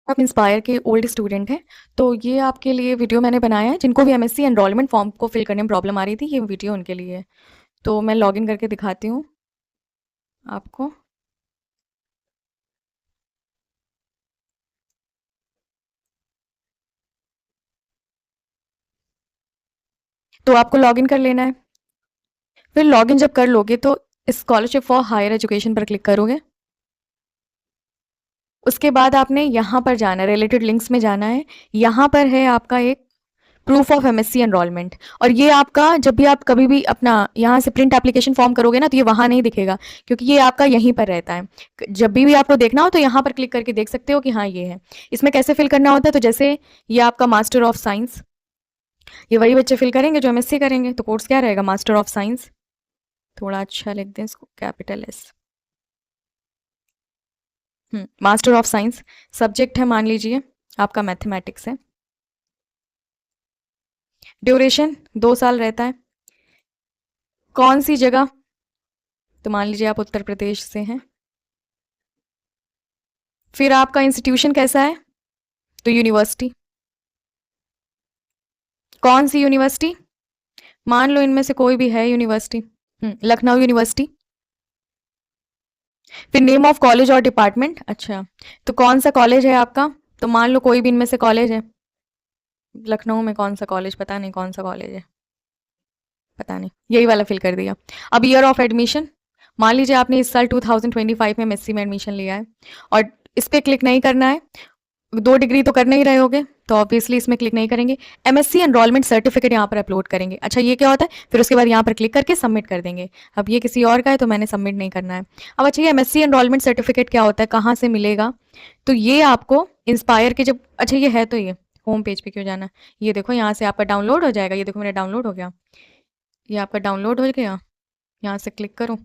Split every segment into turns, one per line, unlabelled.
आप इंस्पायर के old student हैं, तो ये आपके लिए वीडियो मैंने बनाया है। जिनको भी एमएससी एनरोलमेंट फॉर्म को फिल करने में प्रॉब्लम आ रही थी, ये वीडियो उनके लिए है। तो मैं लॉगिन करके दिखाती हूँ आपको। तो आपको लॉगिन कर लेना है। फिर लॉगिन जब कर लोगे तो स्कॉलरशिप फॉर हायर एजुकेशन पर क्लिक करोगे। उसके बाद आपने यहाँ पर जाना है, रिलेटेड लिंक्स में जाना है। यहाँ पर है आपका एक प्रूफ ऑफ एमएससी एनरोलमेंट, और ये आपका जब भी आप कभी भी अपना यहाँ से प्रिंट एप्लीकेशन फॉर्म करोगे ना, तो ये वहाँ नहीं दिखेगा, क्योंकि ये आपका यहीं पर रहता है। जब भी आपको देखना हो तो यहाँ पर क्लिक करके देख सकते हो कि हाँ ये है। इसमें कैसे फिल करना होता है, तो जैसे ये आपका मास्टर ऑफ साइंस, ये वही बच्चे फिल करेंगे जो एमएससी करेंगे। तो कोर्स क्या रहेगा, मास्टर ऑफ साइंस। थोड़ा अच्छा लिख दें इसको, capital S. Master of science. Subject है, मान लीजिए आपका मैथमेटिक्स है। ड्यूरेशन 2 साल रहता है। कौन सी जगह, तो मान लीजिए आप उत्तर प्रदेश से हैं। फिर आपका इंस्टीट्यूशन कैसा है, तो यूनिवर्सिटी। कौन सी यूनिवर्सिटी, मान लो इनमें से कोई भी है यूनिवर्सिटी। लखनऊ यूनिवर्सिटी। फिर नेम ऑफ कॉलेज और डिपार्टमेंट। अच्छा, तो कौन सा कॉलेज है आपका, तो मान लो कोई भी इनमें से कॉलेज है। लखनऊ में कौन सा कॉलेज, पता नहीं कौन सा कॉलेज है, पता नहीं, यही वाला फिल कर दिया। अब ईयर ऑफ एडमिशन, मान लीजिए आपने इस साल 2025 में एमएससी में एडमिशन लिया है, और इस पर क्लिक नहीं करना है। 2 डिग्री तो करने ही रहे होगे, तो ऑब्वियसली इसमें क्लिक नहीं करेंगे। एमएससी एनरोलमेंट सर्टिफिकेट यहाँ पर अपलोड करेंगे। अच्छा, ये क्या होता है, फिर उसके बाद यहाँ पर क्लिक करके सबमिट कर देंगे। अब ये किसी और का है तो मैंने सबमिट नहीं करना है। अब अच्छा, ये एमएससी एनरोलमेंट सर्टिफिकेट क्या होता है, कहाँ से मिलेगा, तो ये आपको इंस्पायर के जब, अच्छा ये है तो ये होम पेज पे क्यों जाना, ये देखो यहाँ से आपका डाउनलोड हो जाएगा। ये देखो मेरा डाउनलोड हो गया, ये आपका डाउनलोड हो गया। यहाँ से क्लिक करो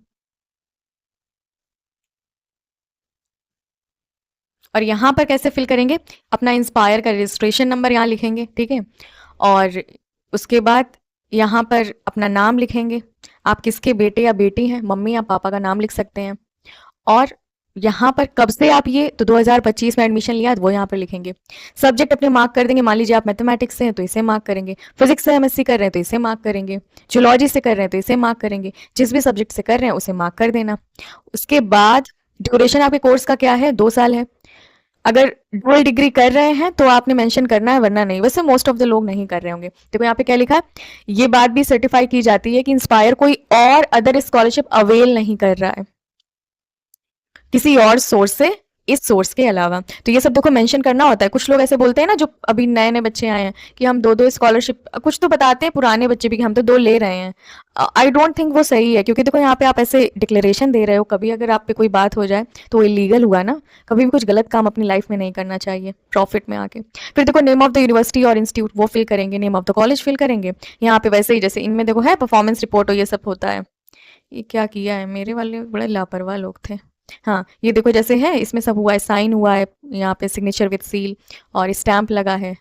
और यहाँ पर कैसे फिल करेंगे, अपना इंस्पायर का रजिस्ट्रेशन नंबर यहाँ लिखेंगे, ठीक है। और उसके बाद यहाँ पर अपना नाम लिखेंगे, आप किसके बेटे या बेटी हैं, मम्मी या पापा का नाम लिख सकते हैं। और यहाँ पर कब से आप ये, तो 2025 में एडमिशन लिया, तो वो यहाँ पर लिखेंगे। सब्जेक्ट अपने मार्क कर देंगे, मान लीजिए आप मैथमेटिक्स से हैं तो इसे मार्क करेंगे, फिजिक्स से एमएससी कर रहे हैं तो इसे मार्क करेंगे, जूलॉजी से कर रहे हैं तो इसे मार्क करेंगे, जिस भी सब्जेक्ट से कर रहे हैं उसे मार्क कर देना। उसके बाद ड्यूरेशन आपके कोर्स का क्या है, 2 साल है। अगर डबल डिग्री कर रहे हैं तो आपने मेंशन करना है, वरना नहीं। वैसे मोस्ट ऑफ द लोग नहीं कर रहे होंगे। देखो यहाँ पे क्या लिखा है, ये बात भी सर्टिफाई की जाती है कि इंस्पायर कोई और अदर स्कॉलरशिप अवेल नहीं कर रहा है किसी और सोर्स से, इस सोर्स के अलावा। तो ये सब देखो मेंशन करना होता है। कुछ लोग ऐसे बोलते हैं ना, जो अभी नए नए बच्चे आए हैं, कि हम 2-2 स्कॉलरशिप, कुछ तो बताते हैं पुराने बच्चे भी कि हम तो 2 ले रहे हैं। आई डोंट थिंक वो सही है, क्योंकि देखो यहाँ पे आप ऐसे डिक्लेरेशन दे रहे हो, कभी अगर आप पे कोई बात हो जाए तो वो इलीगल हुआ ना। कभी भी कुछ गलत काम अपनी लाइफ में नहीं करना चाहिए प्रॉफिट में आके। फिर देखो नेम ऑफ द यूनिवर्सिटी और इंस्टीट्यूट वो फिल करेंगे, name of the college fill करेंगे। यहाँ पे वैसे ही जैसे इनमें देखो है परफॉर्मेंस रिपोर्ट और ये सब होता है। ये क्या किया है, मेरे वाले बड़े लापरवाह लोग थे। हाँ, ये देखो जैसे है, इसमें सब हुआ है, साइन हुआ है, यहाँ पे सिग्नेचर विद सील और स्टैंप लगा है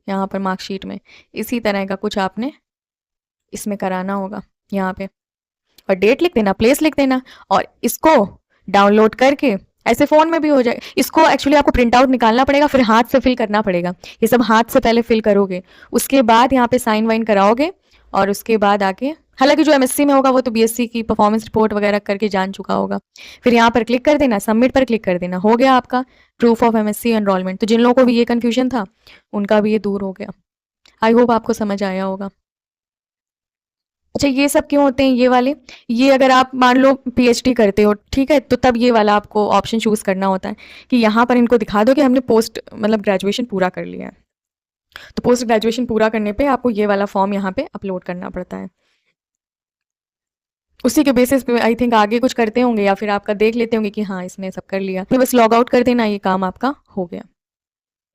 यहाँ पर मार्कशीट में। इसी तरह का कुछ आपने इसमें कराना होगा यहाँ पे, और डेट लिख देना, प्लेस लिख देना, और इसको डाउनलोड करके ऐसे फोन में भी हो जाए। इसको एक्चुअली आपको प्रिंट आउट निकालना पड़ेगा, फिर हाथ से फिल करना पड़ेगा। ये सब हाथ से पहले फिल करोगे, उसके बाद यहाँ पे साइन वाइन कराओगे, और उसके बाद आके, हालांकि जो एमएससी में होगा वो तो बीएससी की परफॉर्मेंस रिपोर्ट वगैरह करके जान चुका होगा। फिर यहाँ पर क्लिक कर देना, सबमिट पर क्लिक कर देना, हो गया आपका प्रूफ ऑफ एमएससी एनरोलमेंट। तो जिन लोगों को भी ये कन्फ्यूजन था, उनका भी ये दूर हो गया। आई होप आपको समझ आया होगा। अच्छा, ये सब क्यों होते हैं ये वाले, ये अगर आप मान लो पीएचडी करते हो, ठीक है, तो तब ये वाला आपको ऑप्शन चूज करना होता है कि यहाँ पर इनको दिखा दो कि हमने पोस्ट मतलब ग्रेजुएशन पूरा कर लिया है। तो पोस्ट ग्रेजुएशन पूरा करने पे आपको ये वाला फॉर्म यहाँ पे अपलोड करना पड़ता है। उसी के बेसिस पे आई थिंक आगे कुछ करते होंगे, या फिर आपका देख लेते होंगे कि हाँ इसने सब कर लिया, तो बस लॉग आउट कर देना, ये काम आपका हो गया।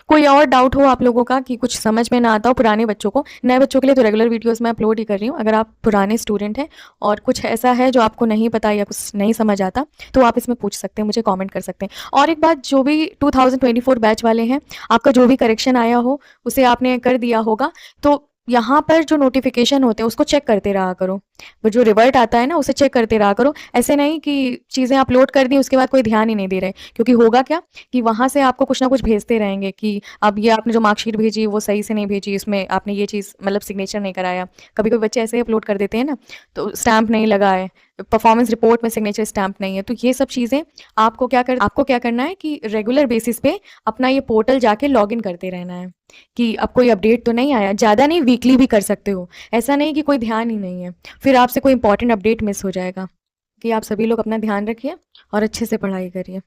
कोई और डाउट हो आप लोगों का कि कुछ समझ में ना आता हो पुराने बच्चों को, नए बच्चों के लिए तो रेगुलर वीडियोस मैं अपलोड ही कर रही हूँ। अगर आप पुराने स्टूडेंट हैं और कुछ ऐसा है जो आपको नहीं पता या कुछ नहीं समझ आता, तो आप इसमें पूछ सकते हैं, मुझे कमेंट कर सकते हैं। और एक बात, जो भी 2024 बैच वाले हैं, आपका जो भी करेक्शन आया हो उसे आपने कर दिया होगा, तो यहाँ पर जो नोटिफिकेशन होते हैं उसको चेक करते रहा करो। वो जो रिवर्ट आता है ना उसे चेक करते रहा करो। ऐसे नहीं कि चीज़ें अपलोड कर दी उसके बाद कोई ध्यान ही नहीं दे रहे। क्योंकि होगा क्या कि वहाँ से आपको कुछ ना कुछ भेजते रहेंगे कि अब ये आपने जो मार्कशीट भेजी वो सही से नहीं भेजी, इसमें आपने ये चीज़ मतलब सिग्नेचर नहीं कराया। कभी-कभी बच्चे ऐसे ही अपलोड कर देते हैं ना, तो स्टैम्प नहीं लगा है, परफॉर्मेंस रिपोर्ट में सिग्नेचर स्टैम्प नहीं है। तो ये सब चीज़ें आपको क्या करना है कि रेगुलर बेसिस पे अपना ये पोर्टल जाके लॉगिन करते रहना है कि अब कोई अपडेट तो नहीं आया। ज़्यादा नहीं, वीकली भी कर सकते हो। ऐसा नहीं कि कोई ध्यान ही नहीं है, फिर आपसे कोई इंपॉर्टेंट अपडेट मिस हो जाएगा। कि आप सभी लोग अपना ध्यान रखिए और अच्छे से पढ़ाई करिए।